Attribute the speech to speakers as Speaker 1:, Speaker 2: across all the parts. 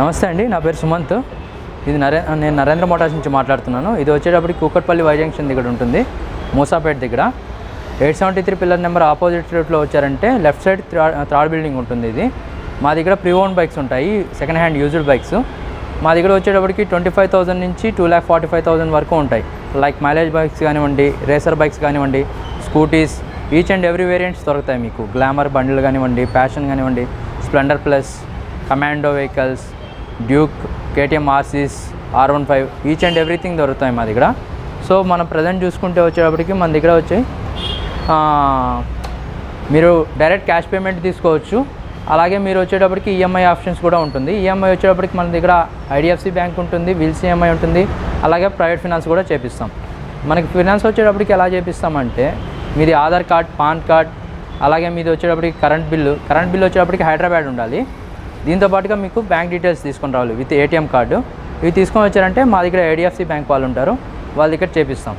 Speaker 1: నమస్తే అండి, నా పేరు సుమంత్. ఇది నేను నరేంద్ర మోటార్స్ నుంచి మాట్లాడుతున్నాను. ఇది వచ్చేటప్పటికి కూకట్పల్లి వై జంక్షన్ దగ్గర ఉంటుంది, మూసాపేట దగ్గర. 873 పిల్లర్ నెంబర్ ఆపోజిట్ రూట్లో వచ్చారంటే లెఫ్ట్ సైడ్ థర్డ్ బిల్డింగ్ ఉంటుంది. ఇది మా దగ్గర ప్రీ ఓన్ బైక్స్ ఉంటాయి, సెకండ్ హ్యాండ్ యూజ్డ్ బైక్స్. మా దగ్గర వచ్చేటప్పటికి 25,000 నుంచి 2,45,000 వరకు ఉంటాయి. లైక్ మైలేజ్ బైక్స్ కానివ్వండి, రేసర్ బైక్స్ కానివ్వండి, scooties, each and every variants దొరుకుతాయి మీకు. గ్లామర్ బండిల్ కానివ్వండి, ప్యాషన్ కానివ్వండి, Splendor plus, commando vehicles, Duke, KTM RCs, R15 each and everything దొరుకుతాయి మా దగ్గర. సో మనం ప్రజెంట్ చూసుకుంటే వచ్చేటప్పటికి మన దగ్గర వచ్చి మీరు డైరెక్ట్ క్యాష్ పేమెంట్ తీసుకోవచ్చు. అలాగే మీరు వచ్చేటప్పటికి ఈఎంఐ ఆప్షన్స్ కూడా ఉంటుంది. ఈఎంఐ వచ్చేటప్పటికి మన దగ్గర ఐడిఎఫ్సి బ్యాంక్ ఉంటుంది, విల్స్ ఈఎంఐ ఉంటుంది, అలాగే ప్రైవేట్ ఫినాన్స్ కూడా చేపిస్తాం. మనకి ఫినాన్స్ వచ్చేటప్పటికి ఎలా చేపిస్తామంటే మీది ఆధార్ కార్డ్, పాన్ కార్డ్, అలాగే మీది వచ్చేటప్పటికి కరెంట్ బిల్లు వచ్చేటప్పటికి హైదరాబాద్ ఉండాలి. దీంతోపాటుగా మీకు బ్యాంక్ డీటెయిల్స్ తీసుకొని రావాలి విత్ ఏటీఎం కార్డు. ఇవి తీసుకొని వచ్చారంటే మా దగ్గర ఐడిఎఫ్సి బ్యాంక్ వాళ్ళు ఉంటారు, వాళ్ళ దగ్గర చేపిస్తాం.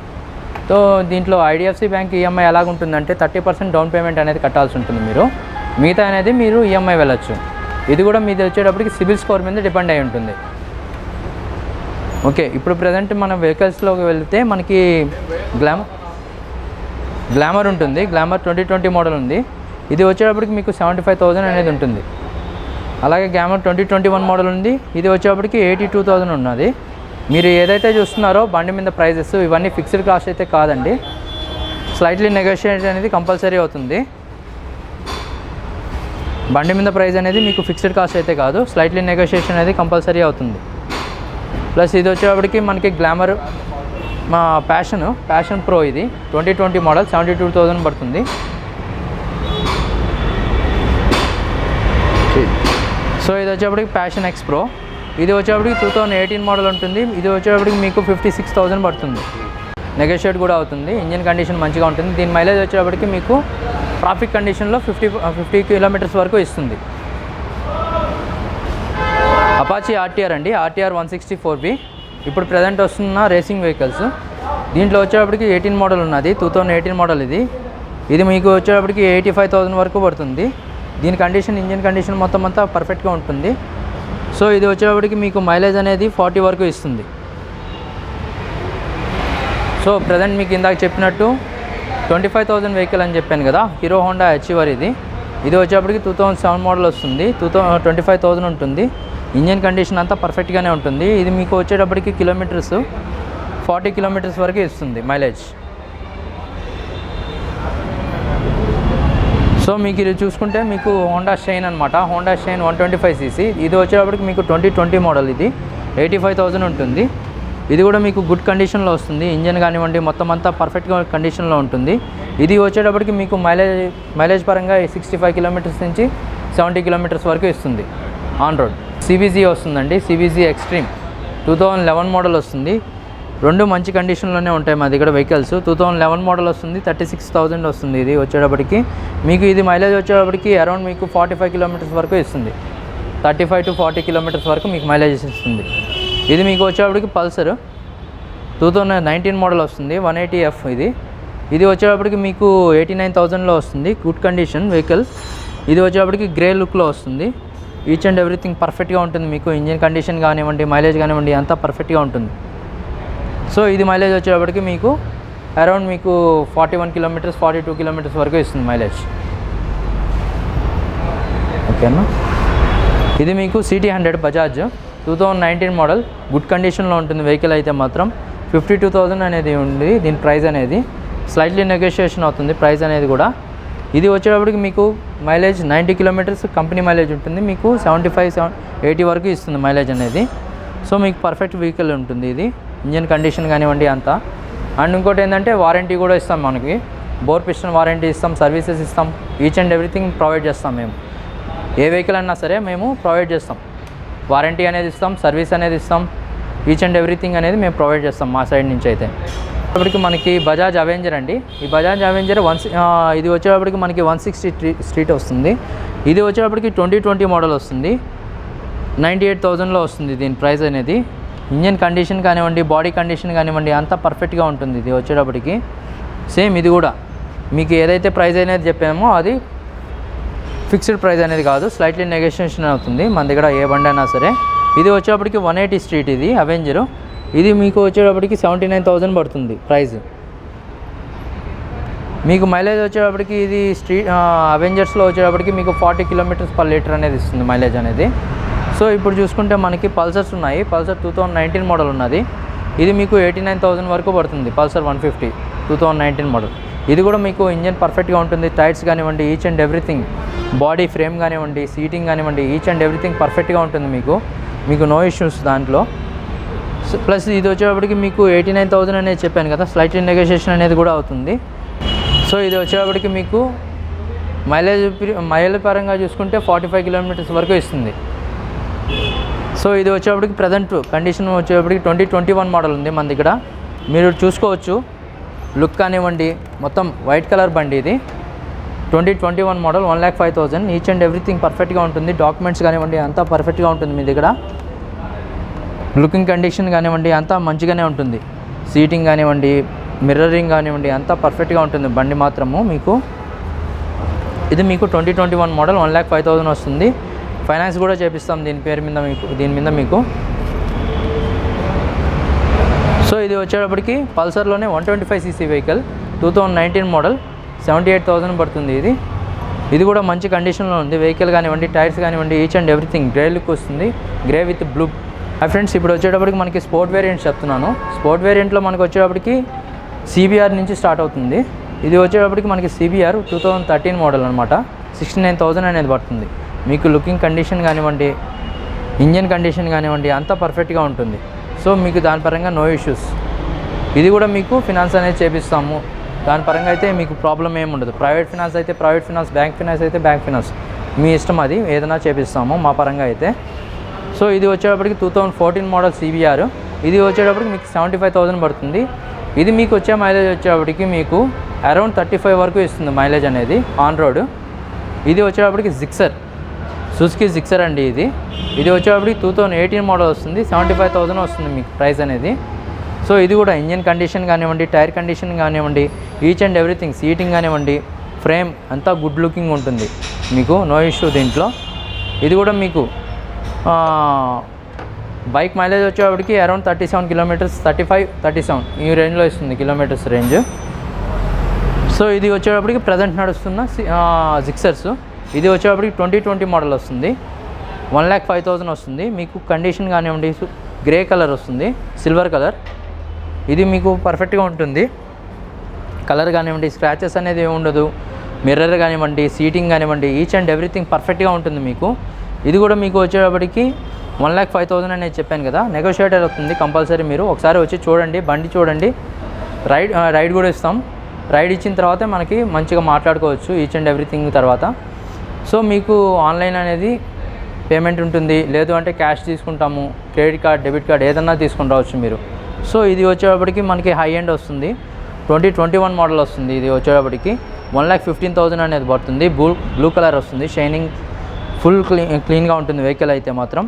Speaker 1: సో దీంట్లో ఐడిఎఫ్సి బ్యాంక్ ఈఎంఐ ఎలాగుంటుందంటే 30% డౌన్ పేమెంట్ అనేది కట్టాల్సి ఉంటుంది. మిగతా అనేది మీరు ఈఎంఐ వెళ్ళొచ్చు. ఇది కూడా మీది వచ్చేటప్పటికి సిబిల్ స్కోర్ మీద డిపెండ్ అయి ఉంటుంది. ఓకే, ఇప్పుడు ప్రజెంట్ మన వెహికల్స్లోకి వెళ్తే మనకి గ్లామర్ ఉంటుంది. గ్లామర్ 2020 మోడల్ ఉంది. ఇది వచ్చేటప్పటికి మీకు 75,000 అనేది ఉంటుంది. అలాగే గ్లామర్ 2021 మోడల్ ఉంది. ఇది వచ్చేటప్పటికి 82,000 ఉన్నది. మీరు ఏదైతే చూస్తున్నారో బండి మీద ప్రైజెస్ ఇవన్నీ ఫిక్స్డ్ కాస్ట్ అయితే కాదండి, స్లైట్లీ నెగోషియేట్ అనేది కంపల్సరీ అవుతుంది. బండి మీద ప్రైస్ అనేది మీకు ఫిక్స్డ్ కాస్ట్ అయితే కాదు, స్లైట్లీ నెగోషియేషన్ అనేది కంపల్సరీ అవుతుంది. ప్లస్ ఇది వచ్చేటప్పటికి మనకి గ్లామర్ మా ప్యాషన్ ప్రో, ఇది 2020 మోడల్ 72,000 పడుతుంది. సో ఇది వచ్చేప్పటికి ప్యాషన్ ఎక్స్ ప్రో, ఇది వచ్చేప్పటికి 2018 మోడల్ ఉంటుంది. ఇది వచ్చేటప్పటికి మీకు 56,000 పడుతుంది. నెగోషియేట్ కూడా అవుతుంది. ఇంజిన్ కండిషన్ మంచిగా ఉంటుంది. దీని మైలేజ్ వచ్చేటప్పటికి మీకు ట్రాఫిక్ కండిషన్లో 50 కిలోమీటర్స్ వరకు ఇస్తుంది. అపాచీ ఆర్టీఆర్ అండి, ఆర్టీఆర్ 164B ఇప్పుడు ప్రజెంట్ వస్తున్న రేసింగ్ వెహికల్స్. దీంట్లో వచ్చేటప్పటికి 18 మోడల్ ఉన్నది, 2018 మోడల్. ఇది మీకు వచ్చేటప్పటికి 85,000 వరకు పడుతుంది. దీని కండిషన్, ఇంజిన్ కండిషన్ మొత్తం అంతా పర్ఫెక్ట్గా ఉంటుంది. సో ఇది వచ్చేటప్పటికి మీకు మైలేజ్ అనేది 40 వరకు ఇస్తుంది. సో ప్రజెంట్ మీకు ఇందాక చెప్పినట్టు 25,000 వెహికల్ అని చెప్పాను కదా, హీరో హోండా అచీవర్. ఇది వచ్చేప్పటికి 2007 మోడల్ వస్తుంది, 25,000 ఉంటుంది. ఇంజిన్ కండిషన్ అంతా పర్ఫెక్ట్గానే ఉంటుంది. ఇది మీకు వచ్చేటప్పటికి కిలోమీటర్స్ 40 కిలోమీటర్స్ వరకు ఇస్తుంది మైలేజ్. సో మీకు ఇది చూసుకుంటే మీకు హోండా షైన్ అనమాట, హోండా షైన్ 125cc. ఇది వచ్చేటప్పటికి మీకు 2020 మోడల్. ఇది 85,000 ఉంటుంది. ఇది కూడా మీకు గుడ్ కండిషన్లో వస్తుంది. ఇంజన్ కానివ్వండి మొత్తం అంతా పర్ఫెక్ట్గా కండిషన్లో ఉంటుంది. ఇది వచ్చేటప్పటికి మీకు మైలేజ్ పరంగా 65 కిలోమీటర్స్ నుంచి 70 కిలోమీటర్స్ వరకు ఇస్తుంది ఆన్ రోడ్. CBZ వస్తుందండి, CBZ ఎక్స్ట్రీమ్ 2011 మోడల్ వస్తుంది. రెండు మంచి కండిషన్లోనే ఉంటాయి మా దగ్గర వెహికల్స్. 2011 మోడల్ వస్తుంది, 36,000 వస్తుంది. ఇది వచ్చేటప్పటికి మీకు ఇది మైలేజ్ వచ్చేటప్పటికి అరౌండ్ మీకు 45 కిలోమీటర్స్ వరకు ఇస్తుంది. 35 to 40 కిలోమీటర్స్ వరకు మీకు మైలేజ్ ఇస్తుంది. ఇది మీకు వచ్చేటప్పటికి పల్సర్ 2019 మోడల్ వస్తుంది, 180F. ఇది వచ్చేటప్పటికి మీకు 89,000లో వస్తుంది. Good condition vehicle. ఇది వచ్చేటప్పటికి గ్రే లుక్లో వస్తుంది. ఈచ్ అండ్ ఎవ్రీథింగ్ పర్ఫెక్ట్గా ఉంటుంది. మీకు ఇంజిన్ కండిషన్ కానివ్వండి, మైలేజ్ కానివ్వండి అంతా పర్ఫెక్ట్గా ఉంటుంది. సో ఇది మైలేజ్ వచ్చేటప్పటికి మీకు అరౌండ్ మీకు 41 కిలోమీటర్స్, 42 కిలోమీటర్స్ వరకు ఇస్తుంది మైలేజ్. ఓకేనా. ఇది మీకు CT100 బజాజ్ 2019 మోడల్. గుడ్ కండిషన్లో ఉంటుంది వెహికల్ అయితే మాత్రం. 52,000 అనేది ఉంది దీని ప్రైస్ అనేది. స్లైట్లీ నెగోషియేషన్ అవుతుంది ప్రైస్ అనేది కూడా. ఇది వచ్చేటప్పటికి మీకు మైలేజ్ 90 కిలోమీటర్స్ కంపెనీ మైలేజ్ ఉంటుంది. మీకు 75-80 వరకు ఇస్తుంది మైలేజ్ అనేది. సో మీకు పర్ఫెక్ట్ వెహికల్ ఉంటుంది ఇది, ఇంజిన్ కండిషన్ కానివ్వండి అంతా. అండ్ ఇంకోటి ఏంటంటే వారంటీ కూడా ఇస్తాం. మనకి బోర్ పిస్టన్ వారంటీ ఇస్తాం, సర్వీసెస్ ఇస్తాం, ఈచ్ అండ్ ఎవ్రీథింగ్ ప్రొవైడ్ చేస్తాం. మేము ఏ వెహికల్ అన్నా సరే మేము ప్రొవైడ్ చేస్తాం. వారంటీ అనేది ఇస్తాం, సర్వీస్ అనేది ఇస్తాం, ఈచ్ అండ్ ఎవ్రీథింగ్ అనేది మేము ప్రొవైడ్ చేస్తాం మా సైడ్ నుంచి అయితే. ఇప్పటికి మనకి బజాజ్ అవెంజర్ అండి. ఈ బజాజ్ అవెంజర్ ఇది వచ్చేటప్పటికి మనకి 160 స్ట్రీట్ వస్తుంది. ఇది వచ్చేటప్పటికి 2020 మోడల్ వస్తుంది, 98,000లో వస్తుంది దీని ప్రైస్ అనేది. ఇంజిన్ కండిషన్ కానివ్వండి, బాడీ కండిషన్ కానివ్వండి అంతా పర్ఫెక్ట్గా ఉంటుంది. ఇది వచ్చేటప్పటికి సేమ్ ఇది కూడా మీకు ఏదైతే ప్రైస్ అనేది చెప్పామో అది ఫిక్స్డ్ ప్రైస్ అనేది కాదు, స్లైట్లీ నెగోషియేషన్ అవుతుంది మన దగ్గర ఏ బండి అయినా సరే. ఇది వచ్చేటప్పటికి 180 స్ట్రీట్, ఇది అవెంజర్. ఇది మీకు వచ్చేటప్పటికి 79,000 పడుతుంది ప్రైస్. మీకు మైలేజ్ వచ్చేటప్పటికి ఇది అవెంజర్స్లో వచ్చేటప్పటికి మీకు 40 km/లీటర్ అనేది ఇస్తుంది మైలేజ్ అనేది. సో ఇప్పుడు చూసుకుంటే మనకి పల్సర్స్ ఉన్నాయి. పల్సర్ 2019 మోడల్ ఉన్నది. ఇది మీకు 89,000 వరకు పడుతుంది. Pulsar 150 2019 model. ఇది కూడా మీకు ఇంజన్ పర్ఫెక్ట్గా ఉంటుంది. టైర్స్ కానివ్వండి, each and everything, body frame కానివ్వండి, సీటింగ్ కానివ్వండి, ఈచ్ అండ్ ఎవ్రీథింగ్ పర్ఫెక్ట్గా ఉంటుంది. మీకు నో ఇష్యూస్ దాంట్లో. ప్లస్ ఇది వచ్చేటప్పటికి మీకు 89,000 అనేది చెప్పాను కదా, స్లైట్లీ నెగోషియేషన్ అనేది కూడా అవుతుంది. సో ఇది వచ్చేటప్పటికి మీకు మైలేజ్ పరంగా చూసుకుంటే 45 km వరకు ఇస్తుంది. సో ఇది వచ్చేటప్పటికి ప్రజెంట్ కండిషన్ వచ్చేటప్పటికి 2021 మోడల్ ఉంది మన దగ్గర. మీరు చూసుకోవచ్చు, లుక్ కానివ్వండి, మొత్తం వైట్ కలర్ బండి. ఇది 2021 మోడల్, 1,05,000. ఈచ్ అండ్ ఎవ్రీథింగ్ పర్ఫెక్ట్గా ఉంటుంది. డాక్యుమెంట్స్ కానివ్వండి అంతా పర్ఫెక్ట్గా ఉంటుంది మీ దగ్గర. లుకింగ్ కండిషన్ కానివ్వండి అంతా మంచిగానే ఉంటుంది. సీటింగ్ కానివ్వండి, మిర్రరింగ్ కానివ్వండి అంతా పర్ఫెక్ట్గా ఉంటుంది బండి మాత్రము. ఇది మీకు 2021 మోడల్, 1,05,000 వస్తుంది. ఫైనాన్స్ కూడా చేపిస్తాం దీని మీద మీకు. సో ఇది వచ్చేటప్పటికి పల్సర్లోనే 125cc వెహికల్, 2019 మోడల్, 78,000 పడుతుంది. ఇది కూడా మంచి కండిషన్లో ఉంది. వెహికల్ కానివ్వండి, టైర్స్ కానివ్వండి, each and everything grey look వస్తుంది. Grey with blue. ఫ్రెండ్స్ ఇప్పుడు వచ్చేటప్పటికి మనకి స్పోర్ట్ వేరియంట్ చెప్తున్నాను. స్పోర్ట్ వేరియంట్లో మనకి వచ్చేటప్పటికి CBR నుంచి స్టార్ట్ అవుతుంది. ఇది వచ్చేటప్పటికి మనకి CBR 2013 మోడల్ అనమాట. 69,000 అనేది పడుతుంది. మీకు లుకింగ్ కండిషన్ కానివ్వండి, ఇంజన్ కండిషన్ కానివ్వండి అంతా పర్ఫెక్ట్గా ఉంటుంది. సో మీకు దాని పరంగా నో ఇష్యూస్. ఇది కూడా మీకు ఫినాన్స్ అనేది చేపిస్తాము. దాని పరంగా అయితే మీకు ప్రాబ్లం ఏమి ఉండదు. ప్రైవేట్ ఫినాన్స్ అయితే ప్రైవేట్ ఫినాన్స్, బ్యాంక్ ఫినాన్స్ అయితే బ్యాంక్ ఫినాన్స్, మీ ఇష్టం, అది ఏదైనా చేపిస్తాము మా పరంగా అయితే. సో ఇది వచ్చేటప్పటికి 2014 మోడల్ CBR. ఇది వచ్చేటప్పటికి మీకు 75,000 పడుతుంది. ఇది మీకు వచ్చే మైలేజ్ వచ్చేటప్పటికి మీకు అరౌండ్ 35 వరకు ఇస్తుంది మైలేజ్ అనేది ఆన్ రోడ్. ఇది వచ్చేటప్పటికి సుజుకి జిక్సర్ అండి. ఇది వచ్చేటప్పటికి 2018 మోడల్ వస్తుంది. 75,000 వస్తుంది మీకు ప్రైస్ అనేది. సో ఇది కూడా ఇంజన్ కండిషన్ కానివ్వండి, టైర్ కండిషన్ కానివ్వండి, ఈచ్ అండ్ ఎవ్రీథింగ్, సీటింగ్ కానివ్వండి, ఫ్రేమ్ అంతా గుడ్ లుకింగ్ ఉంటుంది. మీకు నో ఇష్యూ దీంట్లో. ఇది కూడా మీకు బైక్ మైలేజ్ వచ్చేటప్పటికి అరౌండ్ 37 km, 35-37 ఈ రేంజ్లో ఇస్తుంది కిలోమీటర్స్ రేంజ్. సో ఇది వచ్చేటప్పటికి ప్రజెంట్ నడుస్తున్న జిక్సర్స్. ఇది వచ్చేటప్పటికి 2020 మోడల్ వస్తుంది. 1,05,000 వస్తుంది. మీకు కండిషన్ కానివ్వండి గ్రే కలర్ వస్తుంది, సిల్వర్ కలర్. ఇది మీకు పర్ఫెక్ట్గా ఉంటుంది. కలర్ కానివ్వండి, స్క్రాచెస్ అనేది ఏమి ఉండదు. మిర్రర్ కానివ్వండి, సీటింగ్ కానివ్వండి, ఈచ్ అండ్ ఎవ్రీథింగ్ పర్ఫెక్ట్గా ఉంటుంది మీకు. ఇది కూడా మీకు వచ్చేటప్పటికి 1,05,000 అనేది చెప్పాను కదా, నెగోషియేటర్ అవుతుంది కంపల్సరీ. మీరు ఒకసారి వచ్చి చూడండి, బండి చూడండి. రైడ్ కూడా ఇస్తాం. రైడ్ ఇచ్చిన తర్వాత మనకి మంచిగా మాట్లాడుకోవచ్చు ఈచ్ అండ్ ఎవ్రీథింగ్ తర్వాత. సో మీకు ఆన్లైన్ అనేది పేమెంట్ ఉంటుంది, లేదు అంటే క్యాష్ తీసుకుంటాము, క్రెడిట్ కార్డ్, డెబిట్ కార్డ్ ఏదన్నా తీసుకుని రావచ్చు మీరు. సో ఇది వచ్చేటప్పటికి మనకి హై ఎండ్ వస్తుంది. 2021 మోడల్ వస్తుంది. ఇది వచ్చేటప్పటికి 1,15,000 అనేది పడుతుంది. బ్లూ కలర్ వస్తుంది. షైనింగ్ ఫుల్ క్లీన్గా ఉంటుంది వెహికల్ అయితే మాత్రం.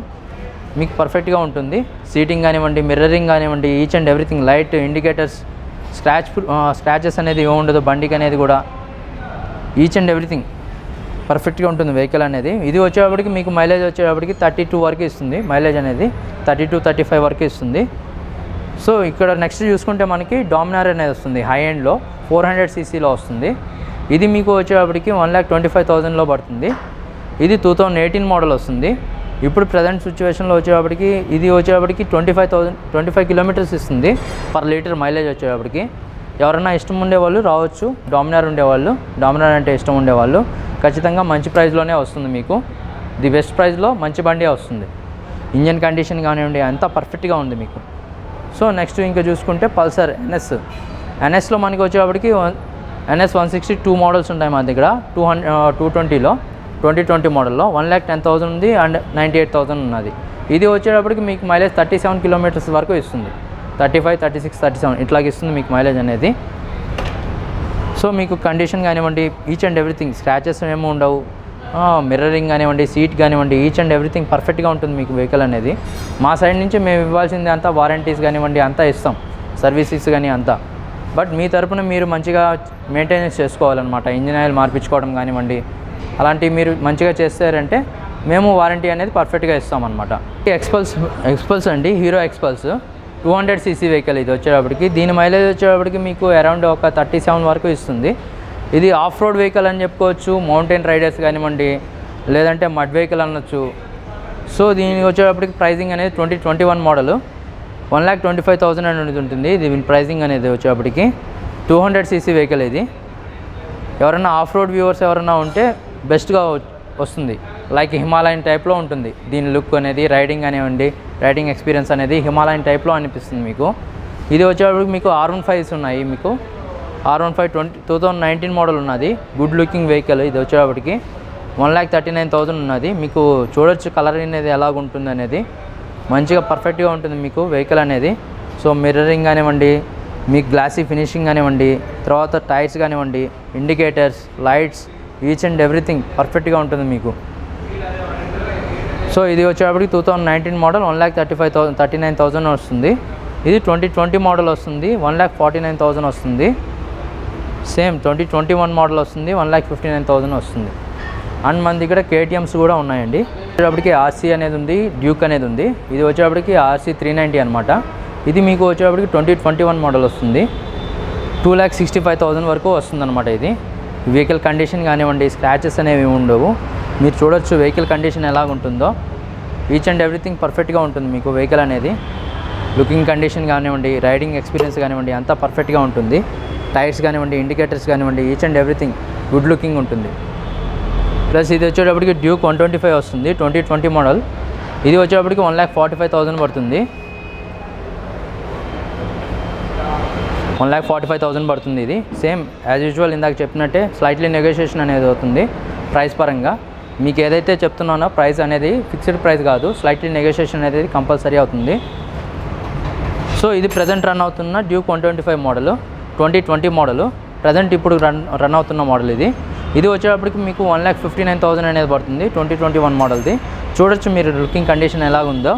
Speaker 1: మీకు పర్ఫెక్ట్గా ఉంటుంది. సీటింగ్ కానివ్వండి, మిర్రరింగ్ కానివ్వండి, each and everything, light indicators, scratches అనేది ఏమి ఉండదు బండికి అనేది కూడా. ఈచ్ అండ్ ఎవ్రీథింగ్ పర్ఫెక్ట్గా ఉంటుంది వెహికల్ అనేది. ఇది వచ్చేటప్పటికి మీకు మైలేజ్ వచ్చేటప్పటికి 32 వరకు ఇస్తుంది. మైలేజ్ అనేది 32-35 వరకు ఇస్తుంది. సో ఇక్కడ నెక్స్ట్ చూసుకుంటే మనకి డామినార్ అనేది వస్తుంది. హై ఎండ్లో 400cc వస్తుంది. ఇది మీకు వచ్చేటప్పటికి 1,25,000 పడుతుంది. ఇది 2018 మోడల్ వస్తుంది. ఇప్పుడు ప్రజెంట్ సిచ్యువేషన్లో వచ్చేటప్పటికి ఇది వచ్చేటప్పటికి 25 km ఇస్తుంది పర్ లీటర్ మైలేజ్ వచ్చేటప్పటికి. ఎవరైనా ఇష్టం ఉండేవాళ్ళు రావచ్చు. డామినార్ ఉండేవాళ్ళు, డామినార్ అంటే ఇష్టం ఉండేవాళ్ళు ఖచ్చితంగా మంచి ప్రైస్లోనే వస్తుంది మీకు. ది బెస్ట్ ప్రైస్లో మంచి బండి వస్తుంది. ఇంజన్ కండిషన్ కానివ్వండి అంతా పర్ఫెక్ట్గా ఉంది మీకు. సో నెక్స్ట్ ఇంకా చూసుకుంటే పల్సర్ ఎన్ఎస్లో మనకి వచ్చేటప్పటికి NS 162 మోడల్స్ ఉంటాయి మన దగ్గర. 220లో 2020 మోడల్లో 1,10,000 ఉంది అండ్ 98,000 ఉన్నది. ఇది వచ్చేటప్పటికి మీకు మైలేజ్ 37 km వరకు ఇస్తుంది. 35, 36, 37 ఇట్లాగ ఇస్తుంది మీకు మైలేజ్ అనేది. సో మీకు కండిషన్ కానివ్వండి, ఈచ్ అండ్ ఎవ్రీథింగ్, స్క్రాచెస్ ఏమీ ఉండవు. మిర్రరింగ్ కానివ్వండి, సీట్ కానివ్వండి, ఈచ్ అండ్ ఎవ్రీథింగ్ పర్ఫెక్ట్గా ఉంటుంది మీకు వెహికల్ అనేది. మా సైడ్ నుంచి మేము ఇవ్వాల్సింది అంతా వారంటీస్ కానివ్వండి అంతా ఇస్తాం, సర్వీసెస్ కానీ అంతా. బట్ మీ తరపున మీరు మంచిగా మెయింటెనెన్స్ చేసుకోవాలన్నమాట. ఇంజిన్ ఆయిల్ మార్పించుకోవడం కానివ్వండి అలాంటివి మీరు మంచిగా చేస్తారంటే మేము వారంటీ అనేది పర్ఫెక్ట్గా ఇస్తామన్నమాట. ఎక్స్పల్స్ అండి, హీరో ఎక్స్పల్స్ 200cc వెహికల్ ఇది వచ్చేటప్పటికి. దీని మైలేజ్ వచ్చేటప్పటికి మీకు అరౌండ్ ఒక 37 వరకు ఇస్తుంది. ఇది ఆఫ్ రోడ్ వెహికల్ అని చెప్పుకోవచ్చు, మౌంటైన్ రైడర్స్ కానివ్వండి, లేదంటే మడ్ వెహికల్ అనొచ్చు. సో దీనికి వచ్చేటప్పటికి ప్రైజింగ్ అనేది 2021 మోడల్ 1,25,000 అనేది ఉంటుంది. దీని ప్రైజింగ్ అనేది వచ్చేటప్పటికి 200cc వెహికల్ ఇది. ఎవరైనా ఆఫ్ రోడ్ వ్యూవర్స్ ఎవరైనా ఉంటే బెస్ట్గా వస్తుంది. లైక్ హిమాలయన్ టైప్లో ఉంటుంది దీని లుక్ అనేది, రైడింగ్ కానివ్వండి, రైడింగ్ ఎక్స్పీరియన్స్ అనేది హిమాలయన్ టైప్లో అనిపిస్తుంది మీకు. ఇది వచ్చేటప్పటికి మీకు R15s ఉన్నాయి. మీకు R15 2019 మోడల్ ఉన్నది, గుడ్ లుకింగ్ వెహికల్. ఇది వచ్చేటప్పటికి 1,39,000 ఉన్నది. మీకు చూడొచ్చు కలర్ అనేది ఎలాగుంటుంది అనేది, మంచిగా పర్ఫెక్ట్గా ఉంటుంది మీకు వెహికల్ అనేది. సో మిర్రరింగ్ కానివ్వండి, మీకు గ్లాసీ ఫినిషింగ్ కానివ్వండి, తర్వాత టైర్స్ కానివ్వండి, indicators, lights, each and everything పర్ఫెక్ట్గా ఉంటుంది మీకు. సో ఇది వచ్చేటప్పటికి 2019 మోడల్ 1,39,000 వస్తుంది. ఇది 2020 మోడల్ వస్తుంది, 1,49,000 వస్తుంది. సేమ్ 2021 మోడల్ వస్తుంది, 1,59,000 వస్తుంది. అండ్ మన దగ్గర KTMs కూడా ఉన్నాయండి. వచ్చేటప్పటికి RC అనేది ఉంది, డ్యూక్ అనేది ఉంది. ఇది వచ్చేటప్పటికి RC 390 అనమాట. ఇది మీకు వచ్చేటప్పటికి 2021 మోడల్ వస్తుంది, 2,65,000 వరకు వస్తుంది అనమాట. ఇది వెహికల్ కండిషన్ కానివ్వండి, స్క్రాచెస్ అనేవి ఉండవు. మీరు చూడొచ్చు వెహికల్ కండిషన్ ఎలాగుంటుందో, ఈచ్ అండ్ ఎవ్రీథింగ్ పర్ఫెక్ట్గా ఉంటుంది మీకు వెహికల్ అనేది. లుకింగ్ కండిషన్ కానివ్వండి, రైడింగ్ ఎక్స్పీరియన్స్ కానివ్వండి, అంతా పర్ఫెక్ట్గా ఉంటుంది. టైర్స్ కానివ్వండి, ఇండికేటర్స్ కానివ్వండి, each and everything good looking ఉంటుంది. ప్లస్ ఇది వచ్చేటప్పటికి డ్యూక్ 125 వస్తుంది, 2020 మోడల్. ఇది వచ్చేటప్పటికి 1,45,000 పడుతుంది, 1,45,000 పడుతుంది. ఇది సేమ్ యాజ్ యూజువల్ ఇందాక చెప్పినట్టే స్లైట్లీ నెగోషియేషన్ అనేది అవుతుంది ప్రైస్ పరంగా. మీకు ఏదైతే చెప్తున్నానో ప్రైస్ అనేది ఫిక్స్డ్ ప్రైస్ కాదు, స్లైట్లీ నెగోషియేషన్ అనేది కంపల్సరీ అవుతుంది. సో ఇది ప్రజెంట్ రన్ అవుతున్న డ్యూక్ 125 మోడల్ 2020 మోడల్, ప్రజెంట్ ఇప్పుడు రన్ అవుతున్న మోడల్ ఇది. ఇది వచ్చేటప్పటికి మీకు 1,59,000 అనేది పడుతుంది, 2021 మోడల్ది. చూడొచ్చు మీరు లుకింగ్ కండిషన్ ఎలాగుందో,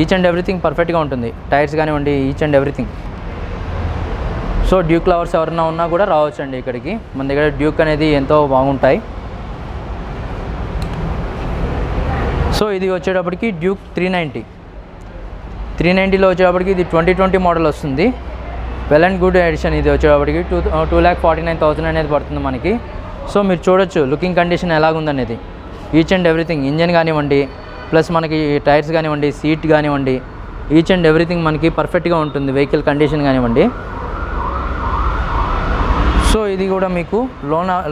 Speaker 1: ఈచ్ అండ్ ఎవ్రీథింగ్ పర్ఫెక్ట్గా ఉంటుంది. టైర్స్ కానివ్వండి, each and everything. So Duke lovers ఎవరైనా ఉన్నా కూడా రావచ్చు అండి ఇక్కడికి. మన దగ్గర డ్యూక్ అనేది ఎంతో బాగుంటాయి. సో ఇది వచ్చేటప్పటికి డ్యూక్ 390లో వచ్చేటప్పటికి ఇది 2020 మోడల్ వస్తుంది, వెల్ అండ్ గుడ్ ఎడిషన్. ఇది వచ్చేటప్పటికి 2,49,000 అనేది పడుతుంది మనకి. సో మీరు చూడొచ్చు లుకింగ్ కండిషన్ ఎలాగుందనేది, ఈచ్ అండ్ ఎవ్రీథింగ్. ఇంజన్ కానివ్వండి, ప్లస్ మనకి టైర్స్ కానివ్వండి, సీట్ కానివ్వండి, ఈచ్ అండ్ ఎవ్రీథింగ్ మనకి పర్ఫెక్ట్గా ఉంటుంది వెహికల్ కండిషన్ కానివ్వండి. సో ఇది కూడా మీకు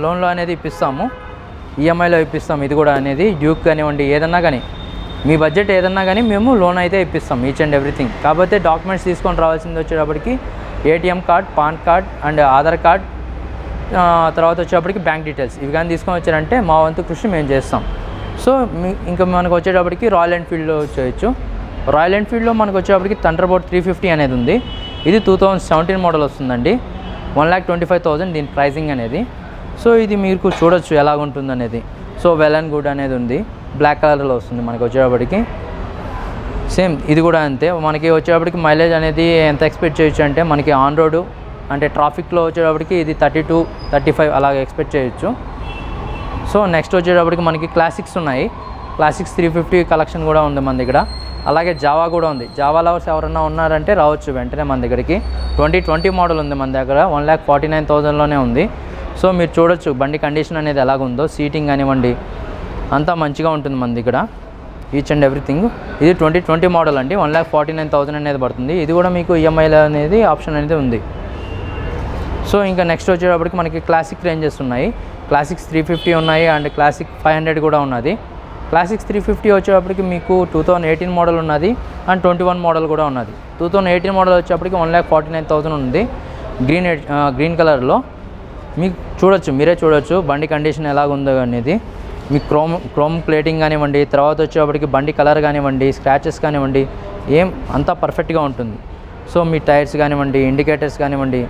Speaker 1: లోన్లో అనేది ఇప్పిస్తాము, ఈఎంఐలో ఇప్పిస్తాం. ఇది కూడా అనేది డ్యూక్ కానివ్వండి, ఏదన్నా కానీ మీ బడ్జెట్ ఏదన్నా కానీ మేము లోన్ అయితే ఇప్పిస్తాం ఈచ్ అండ్ ఎవ్రీథింగ్. కాకపోతే డాక్యుమెంట్స్ తీసుకొని రావాల్సింది వచ్చేటప్పటికి ATM card, pan card and Aadhaar card, తర్వాత వచ్చేటప్పటికి బ్యాంక్ డీటెయిల్స్. ఇవి కానీ తీసుకొని వచ్చారంటే మా వంతు కృషి మేము చేస్తాం. సో ఇంకా మనకు వచ్చేటప్పటికి రాయల్ ఎన్ఫీల్డ్లో చేయొచ్చు. రాయల్ ఎన్ఫీల్డ్లో మనకు వచ్చేటప్పటికి థండర్బోల్ట్ 350 అనేది ఉంది. ఇది 2017 మోడల్ వస్తుందండి, 1,25,000 దీని ప్రైజింగ్ అనేది. సో ఇది మీకు చూడొచ్చు ఎలాగుంటుంది అనేది. సో వెల్ అండ్ గుడ్ అనేది ఉంది, బ్లాక్ కలర్లో వస్తుంది మనకు వచ్చేటప్పటికి. సేమ్ ఇది కూడా అంతే. మనకి వచ్చేటప్పటికి మైలేజ్ అనేది ఎంత ఎక్స్పెక్ట్ చేయొచ్చు అంటే, మనకి ఆన్ రోడ్ అంటే ట్రాఫిక్లో వచ్చేటప్పటికి ఇది 32-35 అలాగ ఎక్స్పెక్ట్ చేయొచ్చు. సో నెక్స్ట్ వచ్చేటప్పటికి మనకి క్లాసిక్స్ ఉన్నాయి, క్లాసిక్స్ 350 కలెక్షన్ కూడా ఉంది మన దగ్గర. అలాగే జావా కూడా ఉంది. జావా లవర్స్ ఎవరన్నా ఉన్నారంటే రావచ్చు వెంటనే మన దగ్గరికి. 2020 మోడల్ ఉంది మన దగ్గర, 1,49,000లోనే ఉంది. సో మీరు చూడొచ్చు బండి కండిషన్ అనేది ఎలాగుందో, సీటింగ్ కానివ్వండి అంతా మంచిగా ఉంటుంది మన దగ్గర, ఈచ్ అండ్ ఎవ్రీథింగ్. ఇది 2020 మోడల్ అండి, 1,49,000 అనేది పడుతుంది. ఇది కూడా మీకు ఈఎంఐలో అనేది ఆప్షన్ అనేది ఉంది. సో ఇంకా నెక్స్ట్ వచ్చేటప్పటికి మనకి క్లాసిక్ రేంజెస్ ఉన్నాయి, క్లాసిక్స్ 350 ఉన్నాయి అండ్ క్లాసిక్ 500 కూడా ఉన్నది. క్లాసిక్స్ 350 వచ్చేటప్పటికి మీకు 2018 మోడల్ ఉన్నది అండ్ 21 మోడల్ కూడా ఉన్నది. 2018 మోడల్ వచ్చేటప్పటికి 1,49,000 ఉంది, గ్రీన్ కలర్లో. మీకు చూడొచ్చు, మీరే చూడొచ్చు బండి కండిషన్ ఎలాగుందో అనేది. మీకు క్రోమ్ ప్లేటింగ్ కానివ్వండి, తర్వాత వచ్చేటప్పటికి బండి కలర్ కానివ్వండి, స్క్రాచెస్ కానివ్వండి, అంతా పర్ఫెక్ట్గా ఉంటుంది. సో మీ టైర్స్ కానివ్వండి, ఇండికేటర్స్ కానివ్వండి,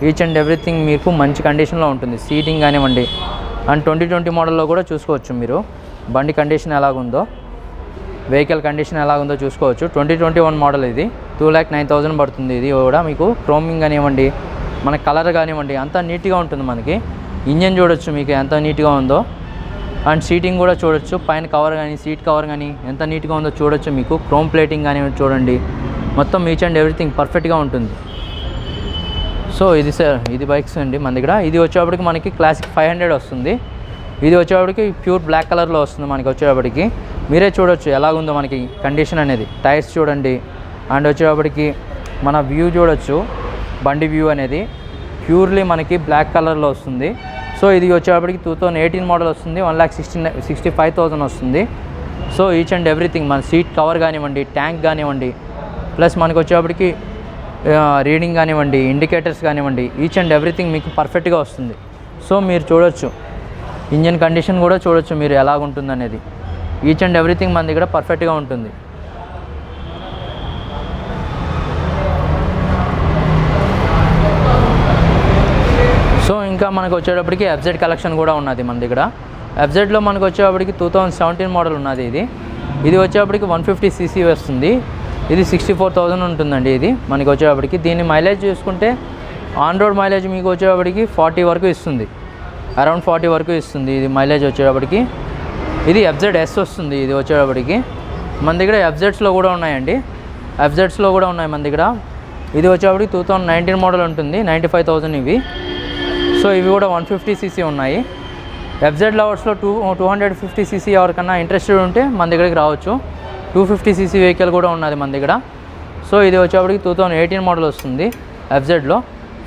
Speaker 1: ఈచ్ అండ్ ఎవ్రీథింగ్ మీకు మంచి కండిషన్లో ఉంటుంది. సీటింగ్ కానివ్వండి అండ్ 2020 మోడల్లో కూడా చూసుకోవచ్చు మీరు బండి కండిషన్ ఎలాగుందో, వెహికల్ కండిషన్ ఎలాగుందో చూసుకోవచ్చు. 2021 మోడల్ ఇది 2,09,000 పడుతుంది. ఇది కూడా మీకు క్రోమింగ్ కానివ్వండి, మన కలర్ కానివ్వండి అంతా నీట్గా ఉంటుంది మనకి. ఇంజన్ చూడొచ్చు మీకు ఎంత నీట్గా ఉందో, అండ్ సీటింగ్ కూడా చూడొచ్చు, పైన కవర్ కానీ సీట్ కవర్ కానీ ఎంత నీట్గా ఉందో చూడొచ్చు. మీకు క్రోమ్ ప్లేటింగ్ కానీ చూడండి, మొత్తం ఈచ్ అండ్ ఎవ్రీథింగ్ పర్ఫెక్ట్గా ఉంటుంది. సో ఇది సార్, ఇది బైక్స్ అండి మన దగ్గర. ఇది వచ్చేప్పటికి మనకి క్లాసిక్ 500 వస్తుంది. ఇది వచ్చేప్పటికి ప్యూర్ బ్లాక్ కలర్లో వస్తుంది మనకి వచ్చేప్పటికి. మీరే చూడొచ్చు ఎలాగుందో మనకి కండిషన్ అనేది. టైర్స్ చూడండి, అండ్ వచ్చేప్పటికి మన వ్యూ చూడొచ్చు, బండి వ్యూ అనేది ప్యూర్లీ మనకి బ్లాక్ కలర్లో వస్తుంది. సో ఇది వచ్చేప్పటికి 2018 మోడల్ వస్తుంది, 1,65,000 వస్తుంది. సో ఈచ్ అండ్ ఎవ్రీథింగ్ మన సీట్ కవర్ కానివ్వండి, ట్యాంక్ కానివ్వండి, ప్లస్ మనకు వచ్చేప్పటికి రీడింగ్ కానివ్వండి, ఇండికేటర్స్ కానివ్వండి, ఈచ్ అండ్ ఎవ్రీథింగ్ మీకు పర్ఫెక్ట్గా వస్తుంది. సో మీరు చూడొచ్చు, ఇంజన్ కండిషన్ కూడా చూడొచ్చు మీరు ఎలాగుంటుంది అనేది. ఈచ్ అండ్ ఎవ్రీథింగ్ మన దగ్గర పర్ఫెక్ట్గా ఉంటుంది. సో ఇంకా మనకు వచ్చేటప్పటికి ఎఫ్జెడ్ కలెక్షన్ కూడా ఉన్నది మన దగ్గర. ఎఫ్జెడ్లో మనకు వచ్చేటప్పటికి 2017 మోడల్ ఉన్నది. ఇది వచ్చేటప్పటికి 150cc వస్తుంది. ఇది 64,000 ఉంటుందండి. ఇది మనకి వచ్చేటప్పటికి దీని మైలేజ్ చూసుకుంటే ఆన్ రోడ్ మైలేజ్ మీకు వచ్చేటప్పటికి 40 వరకు ఇస్తుంది, అరౌండ్ 40 వరకు ఇస్తుంది ఇది మైలేజ్ వచ్చేటప్పటికి. ఇది FZS వస్తుంది. ఇది వచ్చేటప్పటికి మన దగ్గర FZSలో కూడా ఉన్నాయండి, FZSలో కూడా ఉన్నాయి మన దగ్గర. ఇది వచ్చేటప్పటికి 2019 మోడల్ ఉంటుంది, 95,000 ఇవి. సో ఇవి కూడా 150cc ఉన్నాయి. FZ లవర్స్లో 250cc ఎవరికన్నా ఇంట్రెస్టెడ్ ఉంటే మన దగ్గరికి రావచ్చు. 250cc వెహికల్ కూడా ఉన్నది మన దగ్గర. సో ఇది వచ్చేప్పటికి 2018 మోడల్ వస్తుంది FZలో,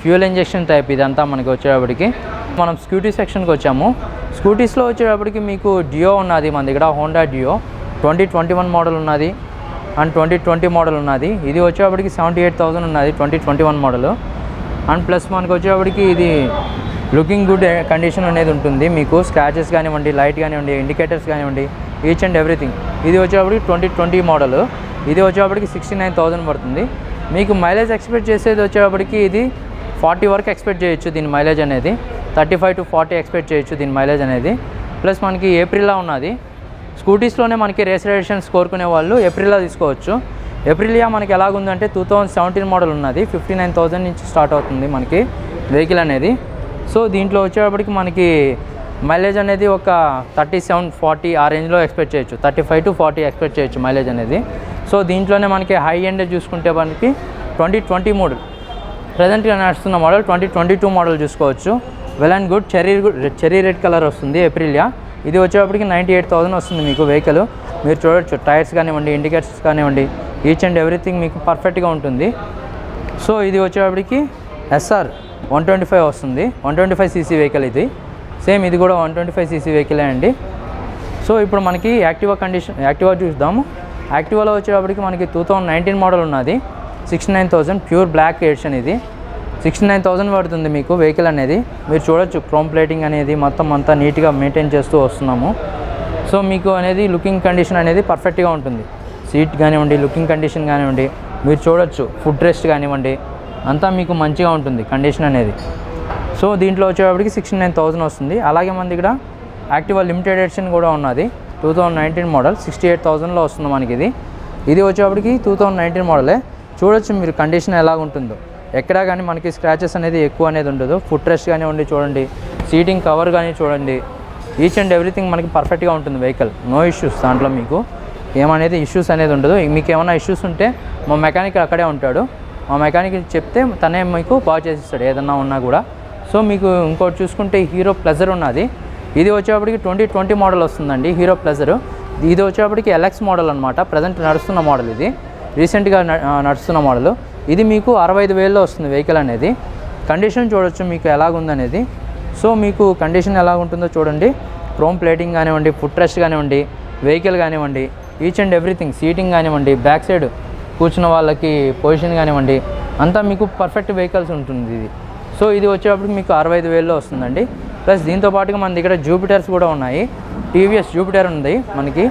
Speaker 1: ఫ్యూయల్ ఇంజెక్షన్ టైప్ ఇదంతా మనకి వచ్చేటప్పటికి. మనం స్కూటీ సెక్షన్కి వచ్చాము. స్కూటీస్లో వచ్చేటప్పటికి మీకు డియో ఉన్నది మన దగ్గర, హోండా డియో 2021 మోడల్ ఉన్నది అండ్ 2020 మోడల్ ఉన్నది. ఇది వచ్చేటప్పటికి 78,000 ఉన్నది 2021 మోడల్. అండ్ ప్లస్ మనకు వచ్చేటప్పటికి ఇది లుకింగ్ గుడ్ కండిషన్ అనేది ఉంటుంది. మీకు స్క్రాచెస్ కానివ్వండి, లైట్ కానివ్వండి, ఇండికేటర్స్ కానివ్వండి, ఈచ్ అండ్ ఎవ్రీథింగ్. ఇది వచ్చేటప్పటికి 2020 మోడల్. ఇది వచ్చేటప్పటికి 69,000 పడుతుంది. మీకు మైలేజ్ ఎక్స్పెక్ట్ చేసేది వచ్చేటప్పటికి ఇది 40 వరకు ఎక్స్పెక్ట్ చేయొచ్చు దీని మైలేజ్ అనేది, 35 to 40 ఎక్స్పెక్ట్ చేయొచ్చు దీని మైలేజ్ అనేది. ప్లస్ మనకి ఏప్రిల్లా ఉన్నది. స్కూటీస్లోనే మనకి రేస్ రైడేషన్స్ కోరుకునే వాళ్ళు ఏప్రిల్లా తీసుకోవచ్చు. ఏప్రిలియా మనకి ఎలాగుందంటే 2017 మోడల్ ఉన్నది, 59,000 నుంచి స్టార్ట్ అవుతుంది మనకి వెహికల్ అనేది. సో దీంట్లో వచ్చేటప్పటికి మనకి మైలేజ్ అనేది ఒక 37-40 ఆ రేంజ్లో ఎక్స్పెక్ట్ చేయొచ్చు, 35 to 40 ఎక్స్పెక్ట్ చేయొచ్చు మైలేజ్ అనేది. సో దీంట్లోనే మనకి హై ఎండ్ చూసుకుంటే మనకి 2020 మోడల్ ప్రజెంట్గా నడుస్తున్న మోడల్ 2022 మోడల్ చూసుకోవచ్చు. Well and good cherry red colour వస్తుంది ఏప్రిలియా. ఇది వచ్చేటప్పటికి 98,000 వస్తుంది మీకు వెహికల్. మీరు చూడొచ్చు టైర్స్ కానివ్వండి, ఇండికేటర్స్ కానివ్వండి, ఈచ్ అండ్ ఎవ్రీథింగ్ మీకు పర్ఫెక్ట్గా ఉంటుంది. సో ఇది వచ్చేటప్పటికి SR 125 వస్తుంది, 125cc వెహికల్ ఇది. సేమ్ ఇది కూడా 125cc వెహికలే అండి. సో ఇప్పుడు మనకి యాక్టివా చూద్దాము. యాక్టివాలో వచ్చేటప్పటికి మనకి 2019 మోడల్ ఉన్నది, 69,000 ప్యూర్ బ్లాక్ ఎడిషన్. ఇది 69,000 పడుతుంది మీకు వెహికల్ అనేది. మీరు చూడొచ్చు క్రోమ్ ప్లేటింగ్ అనేది మొత్తం అంతా నీట్గా మెయింటైన్ చేస్తూ వస్తున్నాము. సో మీకు అనేది లుకింగ్ కండిషన్ అనేది పర్ఫెక్ట్గా ఉంటుంది. సీట్ కానివ్వండి, లుకింగ్ కండిషన్ కానివ్వండి, మీరు చూడొచ్చు ఫుడ్ రెస్ట్ కానివ్వండి, అంతా మీకు మంచిగా ఉంటుంది కండిషన్ అనేది. సో దీంట్లో వచ్చేటప్పటికి 69,000 వస్తుంది. అలాగే మన దగ్గర యాక్టివా లిమిటెడ్ ఎడిషన్ కూడా ఉన్నది, 2019 మోడల్ 68,000లో వస్తుంది మనకి ఇది. ఇది వచ్చేటప్పటికి 2019 మోడలే. చూడొచ్చు మీరు కండిషన్ ఎలా ఉంటుందో, ఎక్కడా కానీ మనకి స్క్రాచెస్ అనేది ఎక్కువ అనేది ఉండదు. ఫుట్ రెస్ట్ కానివ్వండి చూడండి, సీటింగ్ కవర్ కానీ చూడండి, ఈచ్ అండ్ ఎవ్రీథింగ్ మనకి పర్ఫెక్ట్గా ఉంటుంది వెహికల్. నో ఇష్యూస్, దాంట్లో మీకు ఏమనేది ఇష్యూస్ అనేది ఉండదు. మీకు ఏమైనా ఇష్యూస్ ఉంటే మా మెకానిక్ అక్కడే ఉంటాడు, మా మెకానిక్ చెప్తే తనే మీకు బాగా చేసిస్తాడు ఏదన్నా ఉన్నా కూడా. సో మీకు ఇంకోటి చూసుకుంటే హీరో ప్లెజర్ ఉన్నది. ఇది వచ్చేప్పటికి 2020 మోడల్ వస్తుందండి హీరో ప్లెజర్. ఇది వచ్చేప్పటికి LX మోడల్ అనమాట, ప్రజెంట్ నడుస్తున్న మోడల్. ఇది రీసెంట్గా నడుస్తున్న మోడల్. ఇది మీకు 65,000లో వస్తుంది వెహికల్ అనేది. కండిషన్ చూడొచ్చు మీకు ఎలాగుందనేది. సో మీకు కండిషన్ ఎలాగుంటుందో చూడండి. క్రోమ్ ప్లేటింగ్ కానివ్వండి, ఫుట్ రెస్ట్ కానివ్వండి, వెహికల్ కానివ్వండి, ఈచ్ అండ్ ఎవ్రీథింగ్, సీటింగ్ కానివ్వండి, బ్యాక్ సైడ్ కూర్చున్న వాళ్ళకి పొజిషన్ కానివ్వండి, అంతా మీకు పర్ఫెక్ట్ వెహికల్స్ ఉంటుంది ఇది. సో ఇది వచ్చేటప్పటికి మీకు 65,000లో వస్తుందండి. ప్లస్ దీంతో పాటుగా మన దగ్గర జూపిటర్స్ కూడా ఉన్నాయి. TVS జూపిటర్ ఉంది మనకి.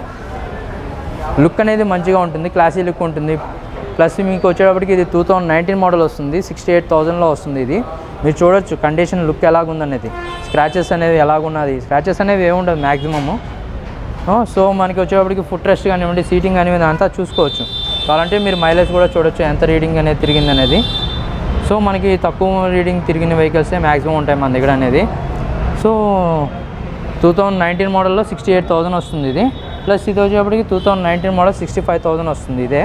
Speaker 1: లుక్ అనేది మంచిగా ఉంటుంది, క్లాసీ లుక్ ఉంటుంది. ప్లస్ మీకు వచ్చేటప్పటికి ఇది 2019 మోడల్ వస్తుంది, 68,000లో వస్తుంది ఇది. మీరు చూడొచ్చు కండిషన్ లుక్ ఎలాగుందనేది, స్క్రాచెస్ అనేది ఎలాగున్నది. స్క్రాచెస్ అనేవి ఏముండదు మ్యాక్సిమము. సో మనకి వచ్చేటప్పటికి ఫుట్ రెస్ట్ కానివ్వండి, సీటింగ్ కానివ్వండి, అంతా చూసుకోవచ్చు. కావాలంటే మీరు మైలేజ్ కూడా చూడొచ్చు ఎంత రీడింగ్ అనేది తిరిగింది అనేది. సో మనకి తక్కువ రీడింగ్ తిరిగిన వెహికల్సే మ్యాక్సిమం ఉంటాయి మన దగ్గర అనేది. సో 2019 మోడల్లో 68,000 వస్తుంది ఇది. ప్లస్ ఇది వచ్చేటప్పటికి 2019 మోడల్ 65,000 వస్తుంది. ఇదే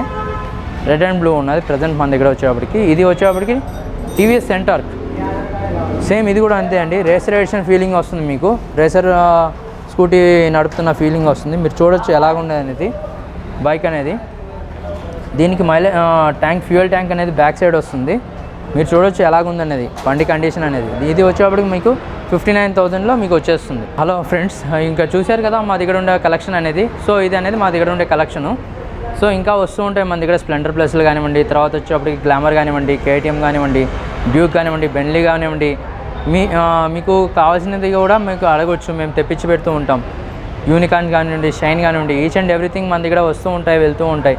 Speaker 1: రెడ్ అండ్ బ్లూ ఉన్నది ప్రజెంట్ మన దగ్గర వచ్చేటప్పటికి. ఇది వచ్చేటప్పటికి టీవీఎస్ సెంటార్క్, సేమ్ ఇది కూడా అంతే అండి. రేసర్ ఎడిషన్ ఫీలింగ్ వస్తుంది మీకు, రేసర్ స్కూటీ నడుపుతున్న ఫీలింగ్ వస్తుంది. మీరు చూడొచ్చు ఎలాగుండేది అనేది బైక్ అనేది. దీనికి ట్యాంక్, ఫ్యూయల్ ట్యాంక్ అనేది బ్యాక్ సైడ్ వస్తుంది. మీరు చూడొచ్చు ఎలాగుందనేది బండి కండిషన్ అనేది. ఇది వచ్చేటప్పటికి మీకు 59,000లో మీకు వచ్చేస్తుంది. హలో ఫ్రెండ్స్, ఇంకా చూశారు కదా మా దగ్గర ఉండే కలెక్షన్ అనేది. సో ఇది అనేది మా దగ్గర ఉండే కలెక్షను. సో ఇంకా వస్తూ ఉంటాయి మన దగ్గర స్ప్లెండర్ ప్లస్లు కానివ్వండి, తర్వాత వచ్చేటప్పటికి గ్లామర్ కానివ్వండి, కేటీఎం కానివ్వండి, డ్యూక్ కానివ్వండి, బెంట్లీ కానివ్వండి. మీకు కావాల్సినది కూడా మీకు అడగొచ్చు, మేము తెప్పించి పెడుతూ ఉంటాం. యూనికార్న్ కానివ్వండి, షైన్ కానివ్వండి, ఈచ్ అండ్ ఎవ్రీథింగ్ మన దగ్గర వస్తూ ఉంటాయి, వెళ్తూ ఉంటాయి.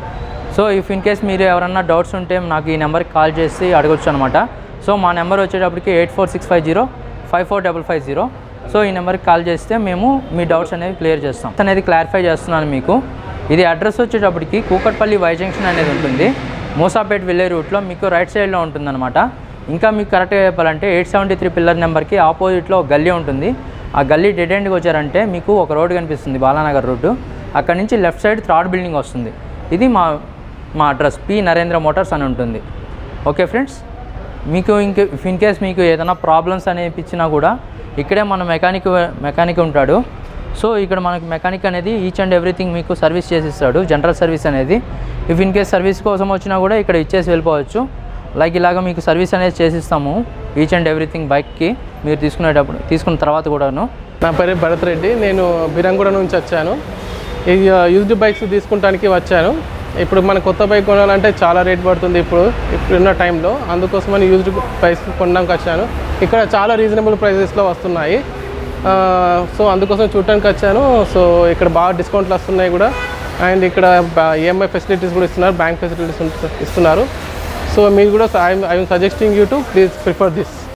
Speaker 1: సో ఇఫ్ ఇన్ కేస్ మీరు ఎవరన్నా డౌట్స్ ఉంటే నాకు ఈ నెంబర్కి కాల్ చేసి అడగొచ్చు అనమాట. సో మా నెంబర్ వచ్చేటప్పటికి 8465054550. సో ఈ నెంబర్కి కాల్ చేస్తే మేము మీ డౌట్స్ అనేవి క్లియర్ చేస్తాం, అనేది క్లారిఫై చేస్తున్నాను మీకు. ఇది అడ్రస్ వచ్చేటప్పటికి కూకట్పల్లి వై జంక్షన్ అనేది ఉంటుంది, మూసాపేట్ వెళ్ళే రూట్లో మీకు రైట్ సైడ్లో ఉంటుందన్నమాట. ఇంకా మీకు కరెక్ట్గా చెప్పాలంటే 873 పిల్లర్ నెంబర్కి ఆపోజిట్లో ఒక గల్లీ ఉంటుంది. ఆ గల్లీ డెడ్ ఎండ్కి వచ్చారంటే మీకు ఒక రోడ్డు కనిపిస్తుంది, బాలానగర్ రోడ్డు. అక్కడ నుంచి లెఫ్ట్ సైడ్ థర్డ్ బిల్డింగ్ వస్తుంది. ఇది మా అడ్రస్, పి నరేంద్ర మోటార్స్ అని ఉంటుంది. ఓకే ఫ్రెండ్స్, మీకు ఇన్ కేస్ మీకు ఏదైనా ప్రాబ్లమ్స్ అనిపించినా కూడా ఇక్కడే మన మెకానిక్ ఉంటాడు. సో ఇక్కడ మనకు మెకానిక్ అనేది ఈచ్ అండ్ ఎవ్రీథింగ్ మీకు సర్వీస్ చేసిస్తాడు, జనరల్ సర్వీస్ అనేది. ఇఫ్ ఇన్ కేస్ సర్వీస్ కోసం వచ్చినా కూడా ఇక్కడ ఇచ్చేసి వెళ్ళిపోవచ్చు. లైక్ ఇలాగ మీకు సర్వీస్ అనేది చేసిస్తాము ఈచ్ అండ్ ఎవ్రీథింగ్ బైక్కి మీరు తీసుకున్న తర్వాత కూడాను.
Speaker 2: నా పేరు భరత్ రెడ్డి, నేను బిరంగూడ నుంచి వచ్చాను. ఇది యూజ్డ్ బైక్స్ తీసుకుంటానికి వచ్చాను. ఇప్పుడు మన కొత్త బైక్ కొనాలంటే చాలా రేట్ పడుతుంది ఇప్పుడున్న టైంలో. అందుకోసమని యూజ్డ్ బైక్స్ కొనడానికి వచ్చాను. ఇక్కడ చాలా రీజనబుల్ ప్రైజెస్లో వస్తున్నాయి. సో అందుకోసం చూడటానికి వచ్చాను. సో ఇక్కడ బాగా డిస్కౌంట్లు వస్తున్నాయి కూడా, అండ్ ఇక్కడ ఈఎంఐ ఫెసిలిటీస్ కూడా ఇస్తున్నారు, బ్యాంక్ ఫెసిలిటీస్ ఇస్తున్నారు. సో మీరు కూడా I'm suggesting you to please prefer this.